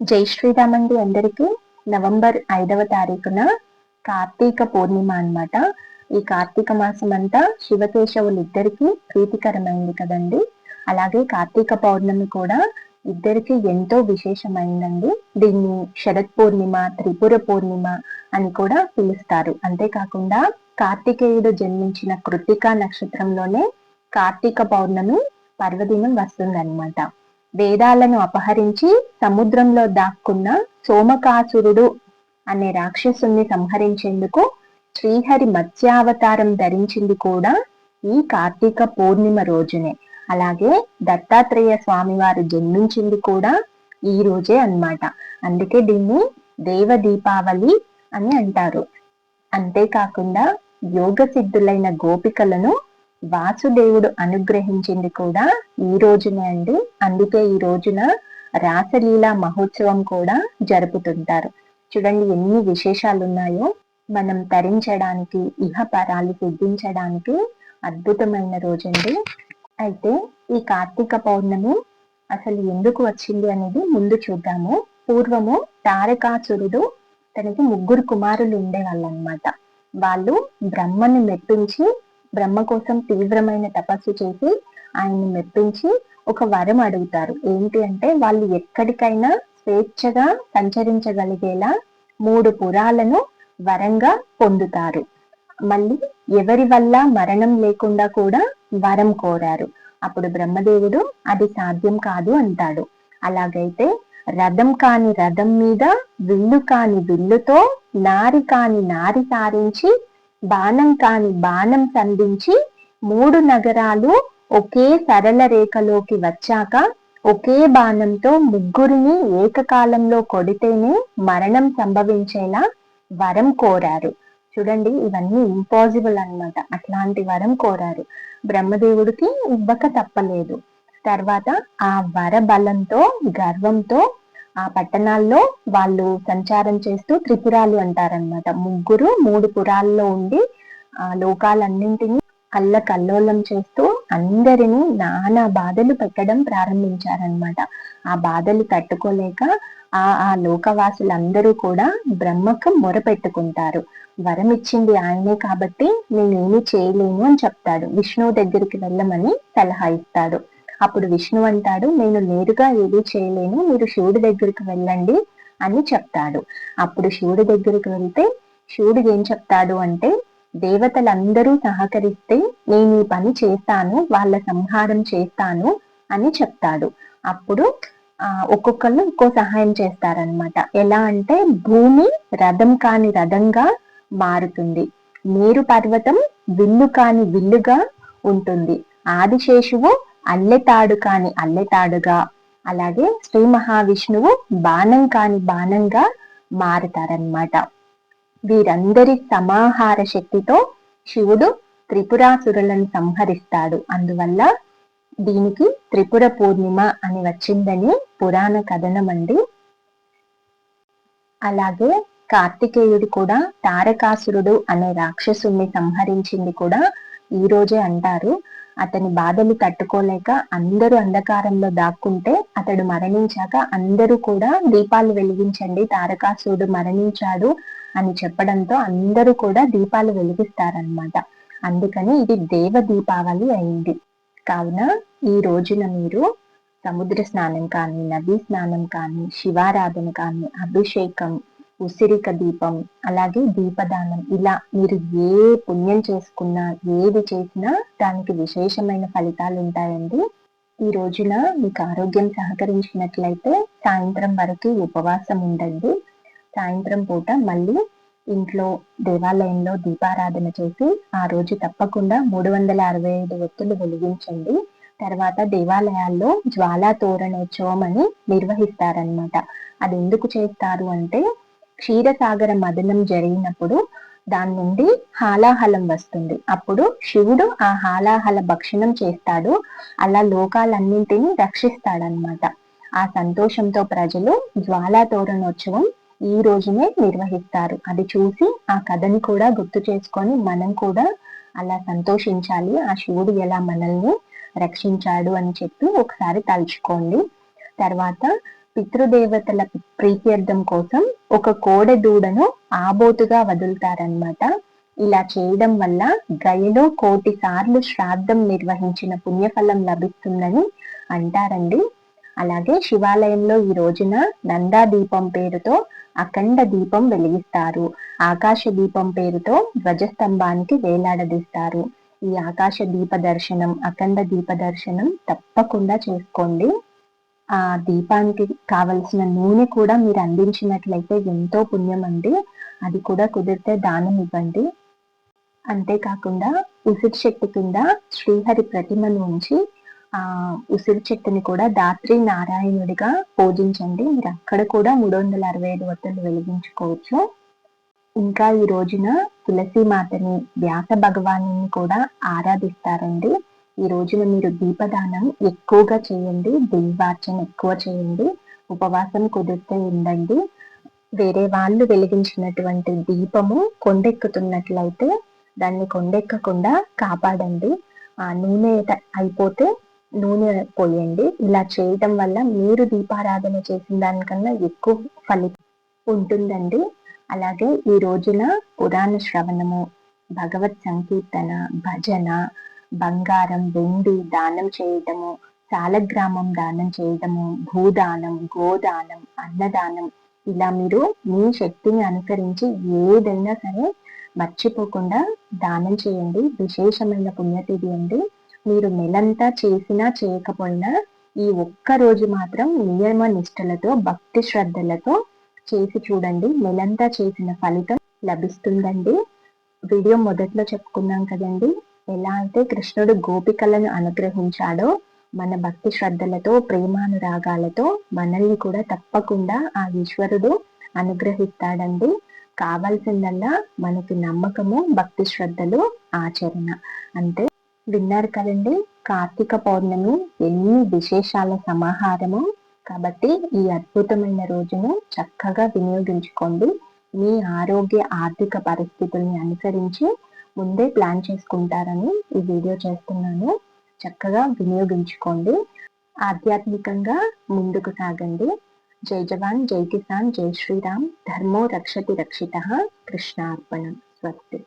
జై శ్రీరామ్ అండి అందరికీ. నవంబర్ 5వ తారీఖున కార్తీక పూర్ణిమ అన్నమాట. ఈ కార్తీక మాసం అంతా శివకేశవులు ఇద్దరికి ప్రీతికరమైంది కదండి. అలాగే కార్తీక పౌర్ణమి కూడా ఇద్దరికి ఎంతో విశేషమైందండి. దీన్ని శరత్ పూర్ణిమ, త్రిపుర పూర్ణిమ అని కూడా పిలుస్తారు. అంతేకాకుండా కార్తికేయుడు జన్మించిన కృత్తికా నక్షత్రంలోనే కార్తీక పౌర్ణమి పర్వదినం వస్తుందన్నమాట. వేదాలను అపహరించి సముద్రంలో దాక్కున్న సోమకాసురుడు అనే రాక్షసుని సంహరించేందుకు శ్రీహరి మత్స్యావతారం ధరించింది కూడా ఈ కార్తీక పూర్ణిమ రోజునే. అలాగే దత్తాత్రేయ స్వామి వారు జన్మించింది కూడా ఈ రోజే అన్నమాట. అందుకే దీన్ని దేవ దీపావళి అని అంటారు. అంతేకాకుండా యోగ సిద్ధులైన గోపికలను వాసుదేవుడు అనుగ్రహించింది కూడా ఈ రోజునే అండి. అందుకే ఈ రోజున రాసలీలా మహోత్సవం కూడా జరుపుతుంటారు. చూడండి ఎన్ని విశేషాలు ఉన్నాయో. మనం తరించడానికి, ఇహపరాలు సిద్ధించడానికి అద్భుతమైన రోజండి. అయితే ఈ కార్తీక పౌర్ణమి అసలు ఎందుకు వచ్చింది అనేది ముందు చూద్దాము. పూర్వము తారకాసురుడు తనకి 3 కుమారులు ఉండేవాళ్ళు అన్నమాట. వాళ్ళు బ్రహ్మని మెప్పించి, బ్రహ్మ కోసం తీవ్రమైన తపస్సు చేసి ఆయన్ని మెప్పించి ఒక వరం అడుగుతారు. ఏంటి అంటే వాళ్ళు ఎక్కడికైనా స్వేచ్ఛగా సంచరించగలిగేలా 3 పురాలను వరంగా పొందుతారు. మళ్ళీ ఎవరి వల్ల మరణం లేకుండా కూడా వరం కోరారు. అప్పుడు బ్రహ్మదేవుడు అది సాధ్యం కాదు అంటాడు. అలాగైతే రథం కాని రథం మీద, విల్లు కాని విల్లుతో, నారి కాని నారి సారించి, బాణం కాని బాణం సంధించి 3 నగరాలు ఒకే సరళ రేఖలోకి వచ్చాక ఒకే బాణంతో 3 ఏకకాలంలో కొడితేనే మరణం సంభవించేలా వరం కోరారు. చూడండి ఇవన్నీ ఇంపాసిబుల్ అన్నమాట. అట్లాంటి వరం కోరారు. బ్రహ్మదేవుడికి ఇవ్వక తప్పలేదు. తర్వాత ఆ వర బలంతో, గర్వంతో ఆ పట్టణాల్లో వాళ్ళు సంచారం చేస్తూ, త్రిపురాలు అంటారనమాట, 3 పురాల్లో ఉండి ఆ లోకాలన్నింటినీ అల్లకల్లోలం చేస్తూ అందరినీ నానా బాధలు పెట్టడం ప్రారంభించారనమాట. ఆ బాధలు తట్టుకోలేక ఆ లోకవాసులందరూ కూడా బ్రహ్మకు మొరపెట్టుకుంటారు. వరం ఇచ్చింది ఆయనే కాబట్టి నేనేమి చేయలేను అని చెప్తాడు. విష్ణువు దగ్గరికి వెళ్ళమని సలహా ఇస్తాడు. అప్పుడు విష్ణు అంటాడు, నేను నేరుగా ఏది చేయలేను, మీరు శివుడి దగ్గరికి వెళ్ళండి అని చెప్తాడు. అప్పుడు శివుడి దగ్గరికి వెళ్తే శివుడు ఏం చెప్తాడు అంటే, దేవతలందరూ సహకరిస్తే నేను ఈ పని చేస్తాను, వాళ్ళ సంహారం చేస్తాను అని చెప్తాడు. అప్పుడు ఒక్కొక్కళ్ళు ఒక్కో సహాయం చేస్తారనమాట. ఎలా అంటే భూమి రథం కాని రథంగా మారుతుంది, మేరు పర్వతం విల్లు కాని విల్లుగా ఉంటుంది, ఆదిశేషువు అల్లెతాడు కాని అల్లెతాడుగా, అలాగే శ్రీ మహావిష్ణువు బాణం కాని బాణంగా మారుతారనమాట. వీరందరి సమాహార శక్తితో శివుడు త్రిపురాసురులను సంహరిస్తాడు. అందువల్ల దీనికి త్రిపుర పూర్ణిమ అని వచ్చిందని పురాణ కథనం అండి. అలాగే కార్తికేయుడు కూడా తారకాసురుడు అనే రాక్షసుని సంహరించింది కూడా ఈ రోజే అంటారు. అతని బాధలు తట్టుకోలేక అందరూ అంధకారంలో దాక్కుంటే అతడు మరణించాక అందరూ కూడా దీపాలు వెలిగించండి, తారకాసురుడు మరణించాడు అని చెప్పడంతో అందరూ కూడా దీపాలు వెలిగిస్తారనమాట. అందుకని ఇది దేవ దీపావళి అయింది. కావున ఈ రోజున మీరు సముద్ర స్నానం కానీ, నదీ స్నానం కానీ, శివారాధన కానీ, అభిషేకం, ఉసిరిక దీపం, అలాగే దీపదానం, ఇలా మీరు ఏ పుణ్యం చేసుకున్నా, ఏది చేసినా దానికి విశేషమైన ఫలితాలు ఉంటాయండి. ఈ రోజున మీకు ఆరోగ్యం సహకరించినట్లయితే సాయంత్రం వరకు ఉపవాసం ఉండండి. సాయంత్రం పూట మళ్ళీ ఇంట్లో దేవాలయంలో దీపారాధన చేసి ఆ రోజు తప్పకుండా 365 ఒత్తులు వెలిగించండి. తర్వాత దేవాలయాల్లో జ్వాలా తోరణోత్సవం అని నిర్వహిస్తారనమాట. అది ఎందుకు చేస్తారు అంటే, క్షీరసాగర మదనం జరిగినప్పుడు దాని నుండి హాలాహలం వస్తుంది. అప్పుడు శివుడు ఆ హాలాహల భక్షణం చేస్తాడు. అలా లోకాలన్నింటినీ రక్షిస్తాడనమాట. ఆ సంతోషంతో ప్రజలు జ్వాలా తోరణోత్సవం ఈ రోజునే నిర్వహిస్తారు. అది చూసి ఆ కథని కూడా గుర్తు చేసుకొని మనం కూడా అలా సంతోషించాలి. ఆ శివుడు ఎలా మనల్ని రక్షించాడు అని చెప్పి ఒకసారి తలుచుకోండి. తర్వాత పితృదేవతల ప్రీత్యర్థం కోసం ఒక కోడె దూడను ఆబోతుగా వదులుతారనమాట. ఇలా చేయడం వల్ల గయలో 1,000,000 సార్లు శ్రాద్ధం నిర్వహించిన పుణ్యఫలం లభిస్తుందని అంటారండి. అలాగే శివాలయంలో ఈ రోజున నందా దీపం పేరుతో అఖండ దీపం వెలిగిస్తారు. ఆకాశ దీపం పేరుతో ధ్వజస్తంభానికి వేలాడదీస్తారు. ఈ ఆకాశ దీప దర్శనం, అఖండ దీప దర్శనం తప్పకుండా చేసుకోండి. ఆ దీపానికి కావలసిన నూనె కూడా మీరు అందించినట్లయితే ఎంతో పుణ్యం అండి. అది కూడా కుదిరితే దానం ఇవ్వండి. అంతేకాకుండా ఉసిరి చెట్టు కింద శ్రీహరి ప్రతిమను ఉంచి ఆ ఉసిరి చెట్టుని కూడా దాత్రి నారాయణుడిగా పూజించండి. మీరు అక్కడ కూడా 365 ఒత్తులు వెలిగించుకోవచ్చు. ఇంకా ఈ రోజున తులసి మాతని, వ్యాస భగవాను కూడా ఆరాధిస్తారండి. ఈ రోజున మీరు దీపదానం ఎక్కువగా చేయండి, దీపార్చన ఎక్కువ చేయండి, ఉపవాసం కుదిరితే ఉండండి. వేరే వాళ్ళు వెలిగించినటువంటి దీపము కొండెక్కుతున్నట్లయితే దాన్ని కొండెక్కకుండా కాపాడండి. ఆ నూనె అయిపోతే నూనె పోయండి. ఇలా చేయటం వల్ల మీరు దీపారాధన చేసిన దానికన్నా ఎక్కువ ఫలితం ఉంటుందండి. అలాగే ఈ రోజున పురాణ శ్రవణము, భగవత్ సంకీర్తన, భజన, బంగారం, వెండి దానం చేయటము, సాలగ్రామం దానం చేయటము, భూదానం, గోదానం, అన్నదానం, ఇలా మీరు మీ శక్తిని అనుసరించి ఏదైనా సరే మర్చిపోకుండా దానం చేయండి. విశేషమైన పుణ్యతిథి అండి. మీరు నెలంతా చేసినా చేయకపోయినా ఈ ఒక్క రోజు మాత్రం నియమ నిష్టలతో, భక్తి శ్రద్ధలతో చేసి చూడండి. నెలంతా చేసిన ఫలితం లభిస్తుందండి. వీడియో మొదట్లో చెప్పుకున్నాం కదండి, ఎలా అయితే కృష్ణుడు గోపికలను అనుగ్రహించాడో మన భక్తి శ్రద్ధలతో, ప్రేమానురాగాలతో మనల్ని కూడా తప్పకుండా ఆ ఈశ్వరుడు అనుగ్రహిస్తాడండి. కావాల్సిందల్లా మనకి నమ్మకము, భక్తి శ్రద్ధలు, ఆచరణ అంతే. విన్నారు కదండి, కార్తీక పౌర్ణమి ఎన్ని విశేషాల సమాహారము. కాబట్టి ఈ అద్భుతమైన రోజును చక్కగా వినియోగించుకోండి. మీ ఆరోగ్య, ఆర్థిక పరిస్థితుల్ని అనుసరించి ముందే ప్లాన్ చేసుకుంటారని ఈ వీడియో చేస్తున్నాను. చక్కగా వినియోగించుకోండి. ఆధ్యాత్మికంగా ముందుకు సాగండి. జై జవాన్, జై కిసాన్, జై శ్రీరామ్. ధర్మో రక్షతి రక్షితః. కృష్ణార్పణం. స్వస్తి.